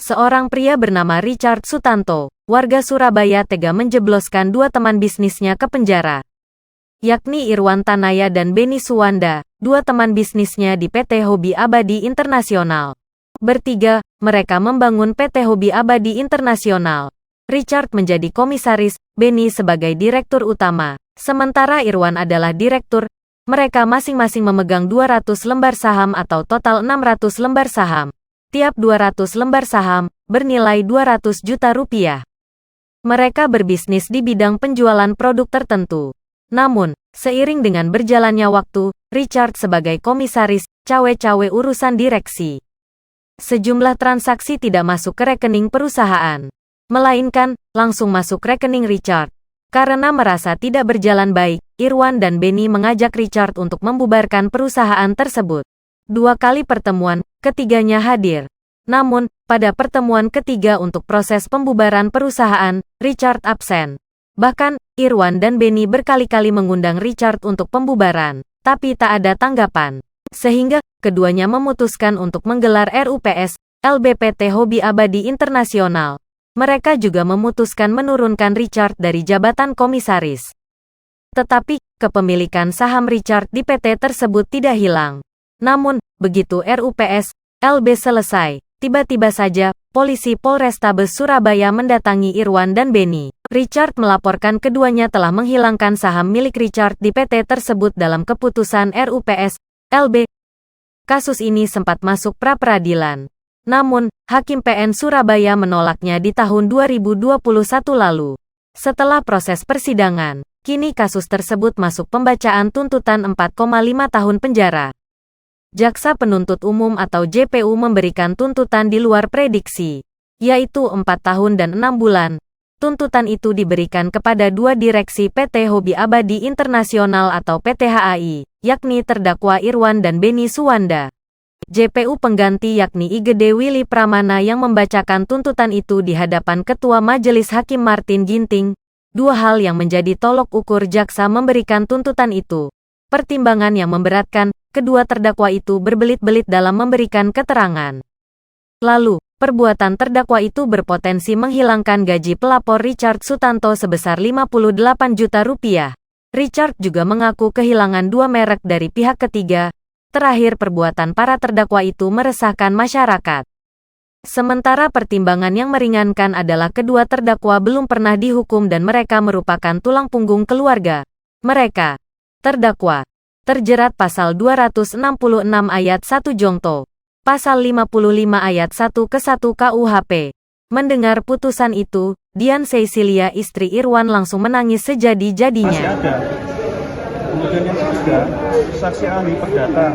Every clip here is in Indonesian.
Seorang pria bernama Richard Sutanto, warga Surabaya tega menjebloskan dua teman bisnisnya ke penjara, yakni Irwan Tanaya dan Beni Suwanda, dua teman bisnisnya di PT Hobi Abadi Internasional. Bertiga, mereka membangun PT Hobi Abadi Internasional. Richard menjadi komisaris, Beni sebagai direktur utama, sementara Irwan adalah direktur. Mereka masing-masing memegang 200 lembar saham atau total 600 lembar saham. Tiap 200 lembar saham, bernilai 200 juta rupiah. Mereka berbisnis di bidang penjualan produk tertentu. Namun, seiring dengan berjalannya waktu, Richard sebagai komisaris, cawe-cawe urusan direksi. Sejumlah transaksi tidak masuk ke rekening perusahaan, melainkan langsung masuk rekening Richard. Karena merasa tidak berjalan baik, Irwan dan Beni mengajak Richard untuk membubarkan perusahaan tersebut. 2 kali pertemuan, ketiganya hadir. Namun, pada pertemuan ketiga untuk proses pembubaran perusahaan, Richard absen. Bahkan, Irwan dan Beni berkali-kali mengundang Richard untuk pembubaran, tapi tak ada tanggapan. Sehingga, keduanya memutuskan untuk menggelar RUPS, LBPT Hobi Abadi Internasional. Mereka juga memutuskan menurunkan Richard dari jabatan komisaris. Tetapi, kepemilikan saham Richard di PT tersebut tidak hilang. Namun, begitu RUPS, LB selesai, tiba-tiba saja, polisi Polrestabes Surabaya mendatangi Irwan dan Beni. Richard melaporkan keduanya telah menghilangkan saham milik Richard di PT tersebut dalam keputusan RUPS, LB. Kasus ini sempat masuk pra-peradilan. Namun, Hakim PN Surabaya menolaknya di tahun 2021 lalu. Setelah proses persidangan, kini kasus tersebut masuk pembacaan tuntutan 4,5 tahun penjara. Jaksa Penuntut Umum atau JPU memberikan tuntutan di luar prediksi, yaitu 4 tahun dan 6 bulan. Tuntutan itu diberikan kepada 2 direksi PT Hobi Abadi Internasional atau PT HAI, yakni terdakwa Irwan dan Beni Suwanda. JPU pengganti yakni IGD Willy Pramana yang membacakan tuntutan itu di hadapan Ketua Majelis Hakim Martin Ginting. 2 hal yang menjadi tolok ukur jaksa memberikan tuntutan itu. Pertimbangan yang memberatkan, kedua terdakwa itu berbelit-belit dalam memberikan keterangan. Lalu, perbuatan terdakwa itu berpotensi menghilangkan gaji pelapor Richard Sutanto sebesar 58 juta rupiah. Richard juga mengaku kehilangan 2 merek dari pihak ketiga. Terakhir, perbuatan para terdakwa itu meresahkan masyarakat. Sementara pertimbangan yang meringankan adalah kedua terdakwa belum pernah dihukum dan mereka merupakan tulang punggung keluarga. Mereka, terdakwa, terjerat pasal 266 ayat 1 Jongto, pasal 55 ayat 1 ke 1 KUHP. Mendengar putusan itu, Dian Cecilia istri Irwan langsung menangis sejadi-jadinya. Masih ada. Kemudian yang ketiga, saksi ahli perdata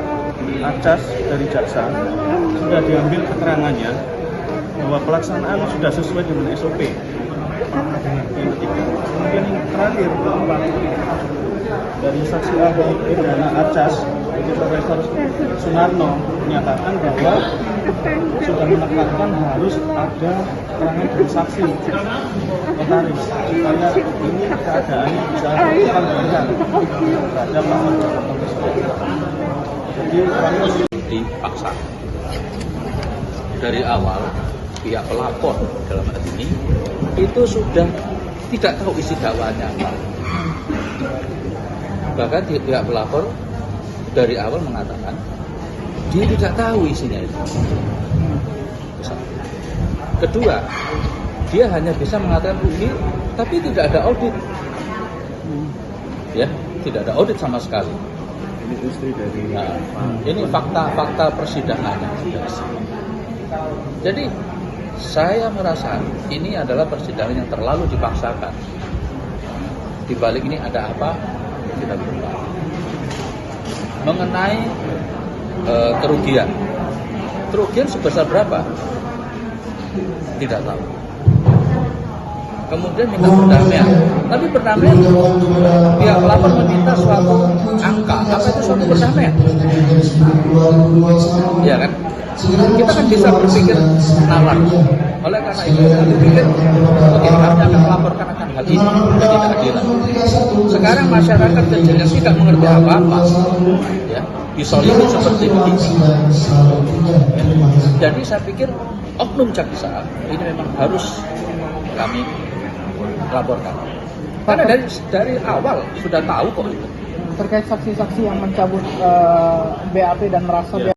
Acas dari jaksa sudah diambil keterangannya bahwa pelaksanaan sudah sesuai dengan SOP. Yang ketiga. Kemudian yang terakhir, keempat, dari saksi ahli pidana Acas, itu Profesor Sunarno menyatakan bahwa sudah menekankan harus ada keterangan dari saksi notaris supaya ini keadaannya bisa terang-terangan terhadap pasal tersebut. Jadi dipaksa. Dari awal pihak pelapor dalam hal ini itu sudah tidak tahu isi dakwaannya apa. Bahkan pihak pelapor dari awal mengatakan dia tidak tahu isinya itu. Kedua, dia hanya bisa mengatakan rugi, tapi tidak ada audit. Ya, tidak ada audit sama sekali. ini istri dari Ini fakta persidangan. Jadi saya merasa ini adalah persidangan yang terlalu dipaksakan. Di balik ini ada apa? Kita belum tahu. Mengenai kerugian sebesar berapa? Tidak tahu. Kemudian minta perdamaian, tapi perdamaian pihak pelapor meminta suatu angka. Apa itu suatu perdamaian? Ya kan? Kita kan bisa berpikir nawar. Oleh karena itu kita berpikir, oke, kami akan melaporkan akan hal ini menjadi keadilan. Sekarang masyarakat kecil yang tidak mengerti apa-apa, ya, disolimi seperti begini. Jadi saya pikir oknum jaksa ini memang harus kami laporkan. Karena dari awal sudah tahu kok itu. Terkait saksi-saksi yang mencabut BAP dan merasa